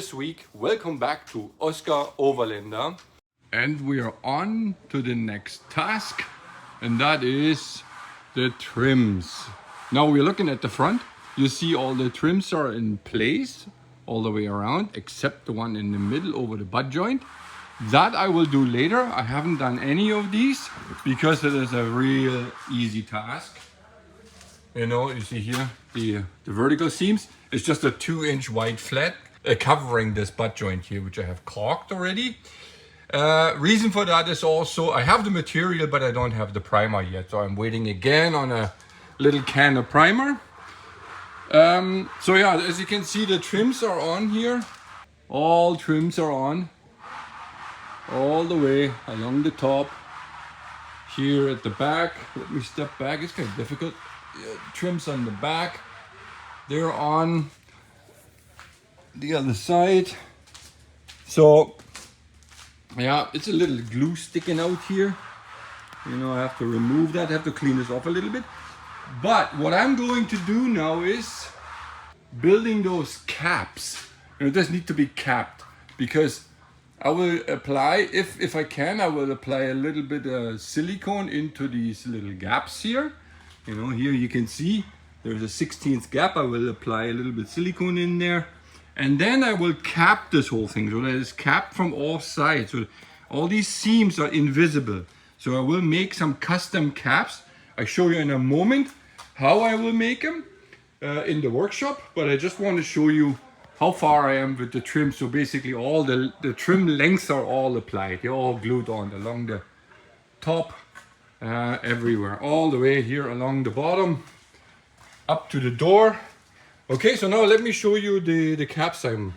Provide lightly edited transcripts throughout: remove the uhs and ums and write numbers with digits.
this week. Welcome back to Oscar Overlander. And we are on to the next task, and that is the trims. Now we're looking at the front. You see all the trims are in place all the way around, except the one in the middle over the butt joint. That I will do later. I haven't done any of these because it is a real easy task. You know, you see here the vertical seams. It's just a 2-inch wide flat covering this butt joint here, which I have caulked already. Reason for that is also I have the material, but I don't have the primer yet. So I'm waiting again on a little can of primer. So yeah, as you can see, the trims are on here. All trims are on. All the way along the top. Here at the back. Let me step back. It's kind of difficult. Trims on the back. They're on the other side. So yeah, it's a little glue sticking out here. You know, I have to remove that. I have to clean this off a little bit. But what I'm going to do now is building those caps. You know, this need to be capped because I will apply, if I can, I will apply a little bit of silicone into these little gaps here. You know, here you can see there's a 16th gap. I will apply a little bit silicone in there. And then I will cap this whole thing so that it's capped from all sides. So all these seams are invisible. So I will make some custom caps. I show you in a moment how I will make them in the workshop. But I just want to show you how far I am with the trim. So basically all the trim lengths are all applied. They're all glued on along the top. Everywhere, all the way here along the bottom up to the door. Okay, so now let me show you the caps I'm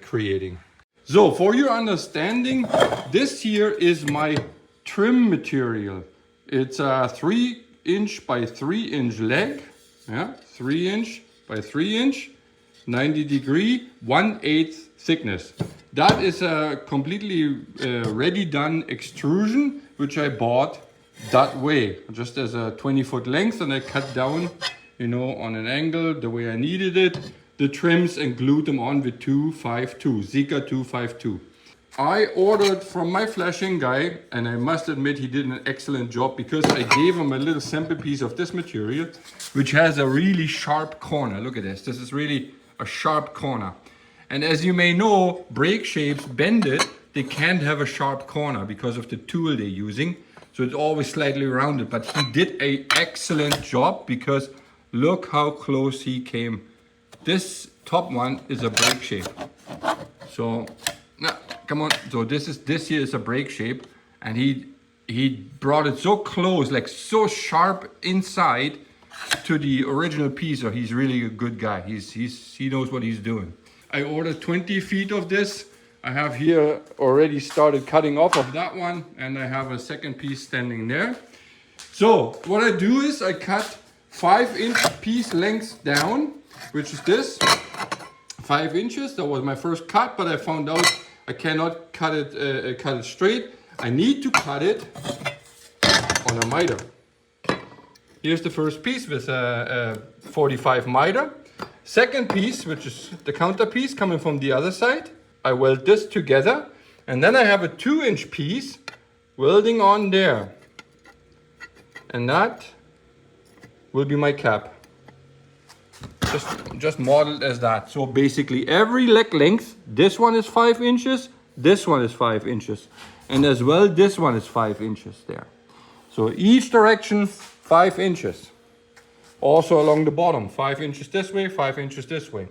creating. So for your understanding, this here is my trim material. It's a 3-inch by 3-inch leg. Yeah, 3-inch by 3-inch, 90-degree, 1/8 thickness. That is a completely ready done extrusion, which I bought that way, just as a 20-foot length, and I cut down, you know, on an angle the way I needed it, the trims, and glued them on with 252, Zika 252. I ordered from my flashing guy, and I must admit he did an excellent job because I gave him a little sample piece of this material, which has a really sharp corner. Look at this. This is really a sharp corner. And as you may know, brake shapes bended, they can't have a sharp corner because of the tool they're using. So it's always slightly rounded, but he did an excellent job because look how close he came. This top one is a brake shape. So, now, come on. So this here is a brake shape, and he brought it so close, like so sharp inside to the original piece. So he's really a good guy. He knows what he's doing. I ordered 20 feet of this. I have here already started cutting off of that one, and I have a second piece standing there. So what I do is I cut 5-inch piece lengths down, which is this, 5 inches. That was my first cut, but I found out I cannot cut it straight. I need to cut it on a miter. Here's the first piece with a 45 miter. Second piece, which is the counter piece coming from the other side. I weld this together, and then I have a 2-inch piece welding on there, and that will be my cap, just modeled as that. So basically every leg length, this one is 5 inches, this one is 5 inches, and as well this one is 5 inches there. So each direction 5 inches. Also along the bottom, 5 inches this way, 5 inches this way.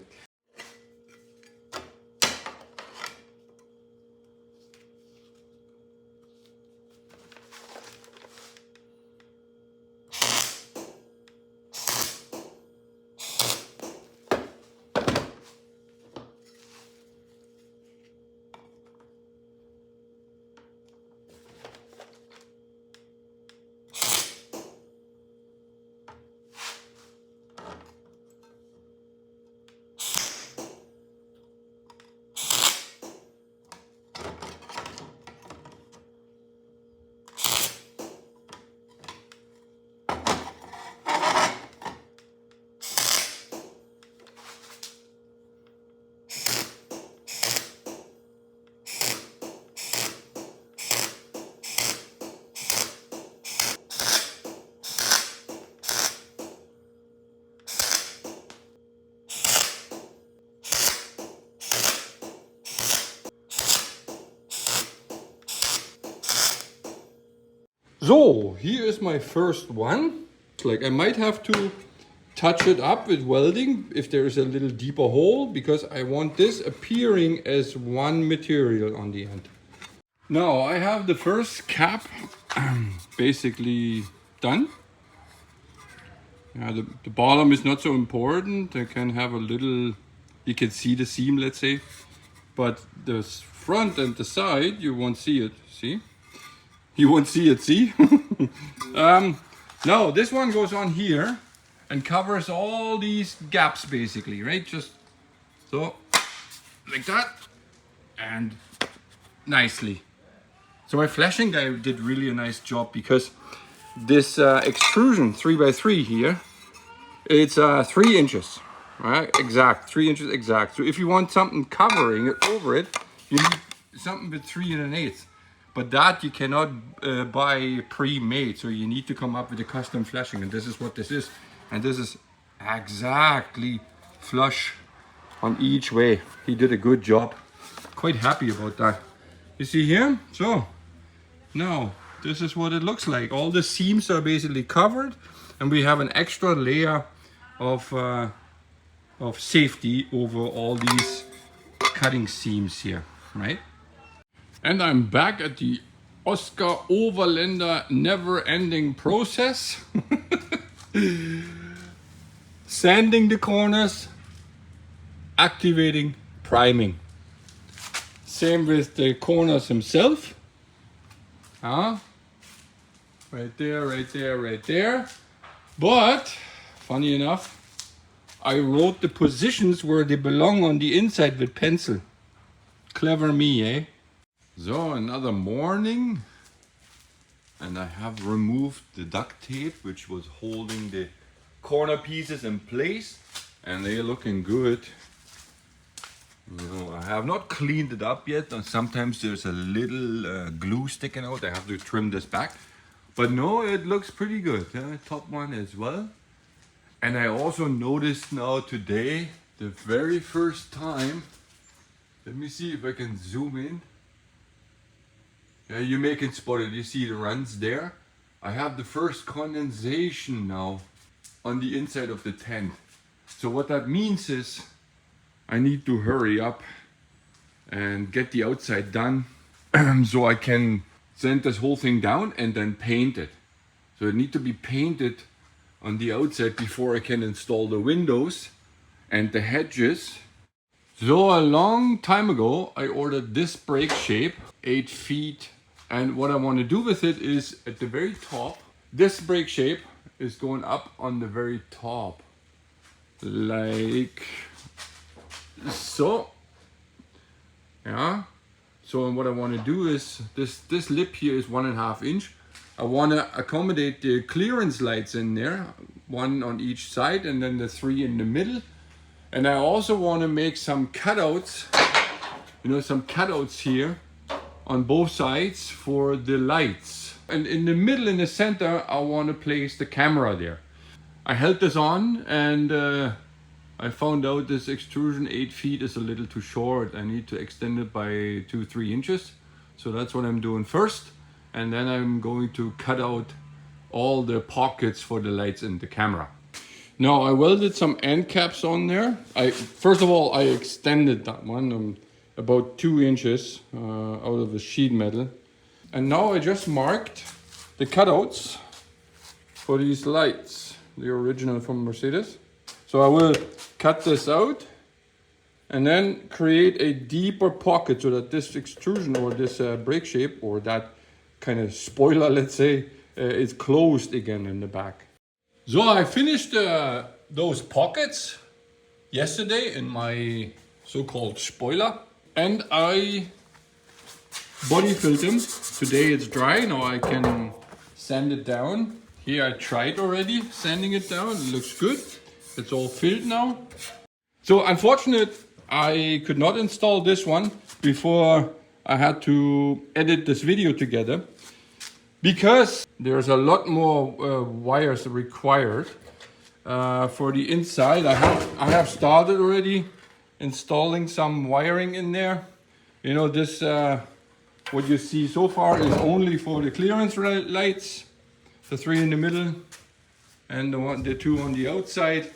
So here is my first one. Like, I might have to touch it up with welding if there is a little deeper hole, because I want this appearing as one material on the end. Now I have the first cap basically done. The bottom is not so important. I can have a little, you can see the seam, let's say, but the front and the side, you won't see it, see? You won't see it, see? No, this one goes on here and covers all these gaps basically, right? Just so, like that, and nicely. So my flashing guy did really a nice job, because this extrusion 3x3 here, it's 3 inches, right? Exact, 3 inches exact. So if you want something covering it over it, you need something with 3 1/8. But that you cannot buy pre-made, so you need to come up with a custom flashing, and this is what this is. And this is exactly flush on each way. He did a good job. Quite happy about that. You see here? So now this is what it looks like. All the seams are basically covered, and we have an extra layer of safety over all these cutting seams here, right? And I'm back at the Oscar Overlander never-ending process. Sanding the corners, activating, priming. Same with the corners himself. Right there, right there, right there. But, funny enough, I wrote the positions where they belong on the inside with pencil. Clever me, eh? So, another morning, and I have removed the duct tape which was holding the corner pieces in place, and they're looking good. You know, I have not cleaned it up yet, and sometimes there's a little glue sticking out. I have to trim this back, but no, it looks pretty good. Top one as well. And I also noticed now today, the very first time, let me see if I can zoom in. Yeah, you may can spot it. You see the runs there. I have the first condensation now on the inside of the tent. So what that means is I need to hurry up and get the outside done so I can sand this whole thing down and then paint it. So it needs to be painted on the outside before I can install the windows and the hedges. So a long time ago I ordered this brake shape, 8 feet. And what I want to do with it is at the very top, this brake shape is going up on the very top. Like so. Yeah. So what I want to do is, this lip here is 1.5 inch. I want to accommodate the clearance lights in there, 1 on each side and then the 3 in the middle. And I also want to make some cutouts, you know, some cutouts here on both sides for the lights. And in the middle, in the center, I want to place the camera there. I held this on and I found out this extrusion 8 feet is a little too short. I need to extend it by 2-3 inches. So that's what I'm doing first. And then I'm going to cut out all the pockets for the lights in the camera. Now I welded some end caps on there. First of all, I extended that one about 2 inches out of the sheet metal. And now I just marked the cutouts for these lights, the original from Mercedes. So I will cut this out and then create a deeper pocket so that this extrusion or this brake shape or that kind of spoiler, let's say, is closed again in the back. So I finished those pockets yesterday in my so-called spoiler, and I body filled them. Today it's dry, now I can sand it down. Here I tried already sanding it down, it looks good. It's all filled now. So unfortunate, I could not install this one before I had to edit this video together, because there's a lot more wires required for the inside. I have started already installing some wiring in there. You know, this What you see so far is only for the clearance lights, the 3 in the middle and the 2 on the outside.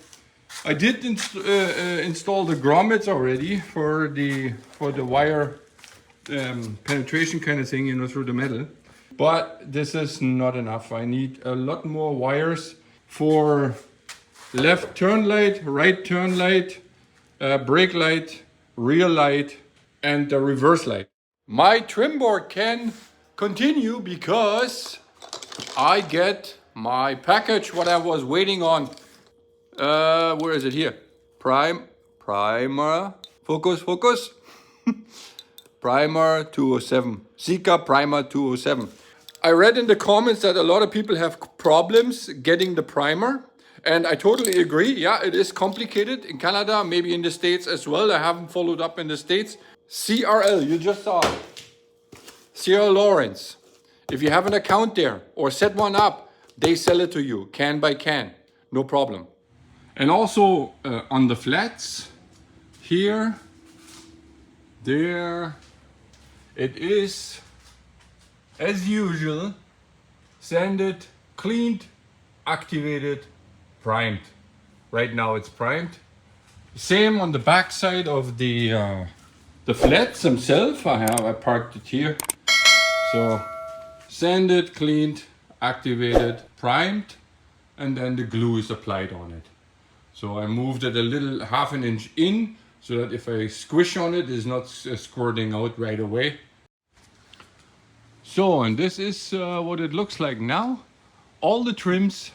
I did install the grommets already for the wire penetration kind of thing, you know, through the metal. But this is not enough. I need a lot more wires for left turn light, right turn light, brake light, rear light, and the reverse light. My trim board can continue because I get my package, what I was waiting on. Where is it here? Primer, focus. Primer 207, Sika Primer 207. I read in the comments that a lot of people have problems getting the primer. And I totally agree. Yeah, it is complicated in Canada, maybe in the States as well. I haven't followed up in the States. CRL, you just saw it. CRL Lawrence. If you have an account there or set one up, they sell it to you can by can. No problem. And also on the flats, here, there, it is, as usual, sanded, cleaned, activated, primed. Right now it's primed. Same on the back side of the flats themselves. I parked it here. So sanded, cleaned, activated, primed, and then the glue is applied on it. So I moved it a little, half an inch in, so that if I squish on it, it's not squirting out right away. So, and this is what it looks like now. All the trims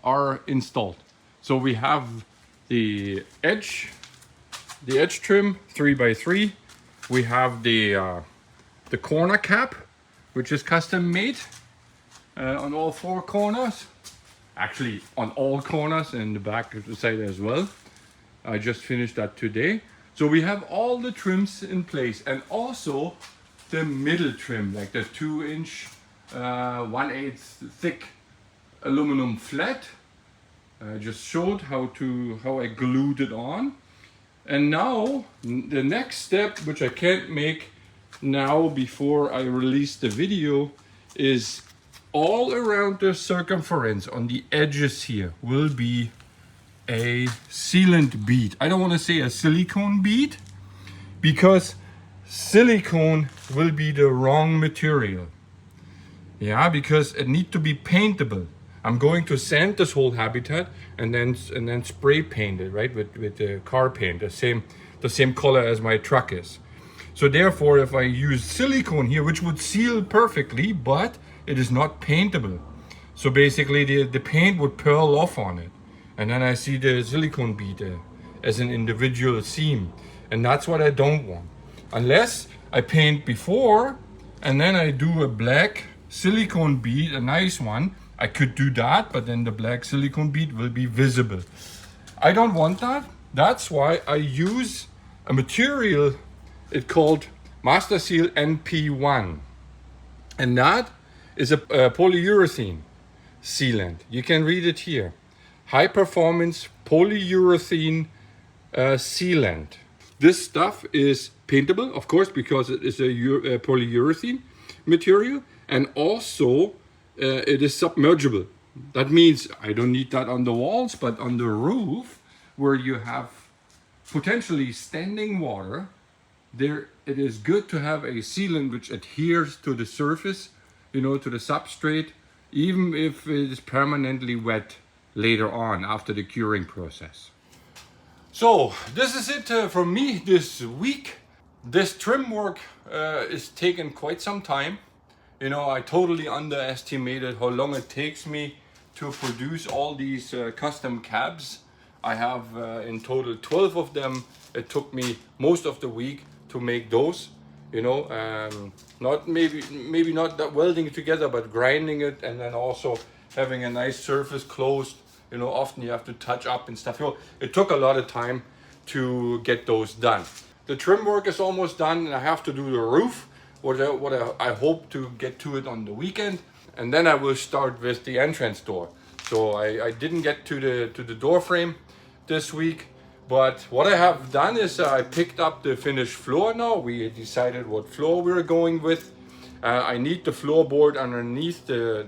are installed. So we have the edge trim 3x3. We have the corner cap, which is custom made on all 4 corners. Actually, on all corners and the back side as well. I just finished that today. So we have all the trims in place, and also the middle trim, like the 2-inch, 1/8 thick aluminum flat. I just showed how I glued it on. And now the next step, which I can't make now before I release the video, is all around the circumference on the edges here will be a sealant bead. I don't want to say a silicone bead, because silicone will be the wrong material. Yeah, because it needs to be paintable. I'm going to sand this whole habitat and then spray paint it, right, with the car paint, the same color as my truck is. So therefore, if I use silicone here, which would seal perfectly, but it is not paintable. So basically the paint would pearl off on it. And then I see the silicone bead as an individual seam. And that's what I don't want. Unless I paint before and then I do a black silicone bead, a nice one. I could do that, but then the black silicone bead will be visible. I don't want that. That's why I use a material, it's called Master Seal NP1. And that is a polyurethane sealant. You can read it here. High performance polyurethane sealant. This stuff is paintable, of course, because it is a polyurethane material, and also it is submergible. That means I don't need that on the walls, but on the roof, where you have potentially standing water, there it is good to have a sealant which adheres to the surface, you know, to the substrate, even if it is permanently wet later on after the curing process. So this is it from me this week. This trim work is taking quite some time. You know, I totally underestimated how long it takes me to produce all these custom cabs. I have in total 12 of them. It took me most of the week to make those. You know, not maybe not that welding it together, but grinding it, and then also having a nice surface closed. You know, often you have to touch up and stuff. You know, it took a lot of time to get those done. The trim work is almost done, and I have to do the roof. What I hope to get to it on the weekend, and then I will start with the entrance door. So I didn't get to the door frame this week, but what I have done is I picked up the finished floor now. We decided what floor we're going with, I need the floorboard underneath the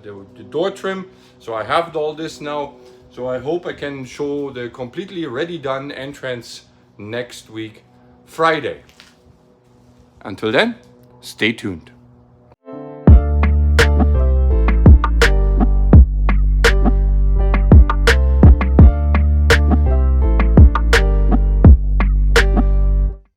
door trim. So I have all this now. So I hope I can show the completely ready done entrance next week, Friday. Until then, stay tuned.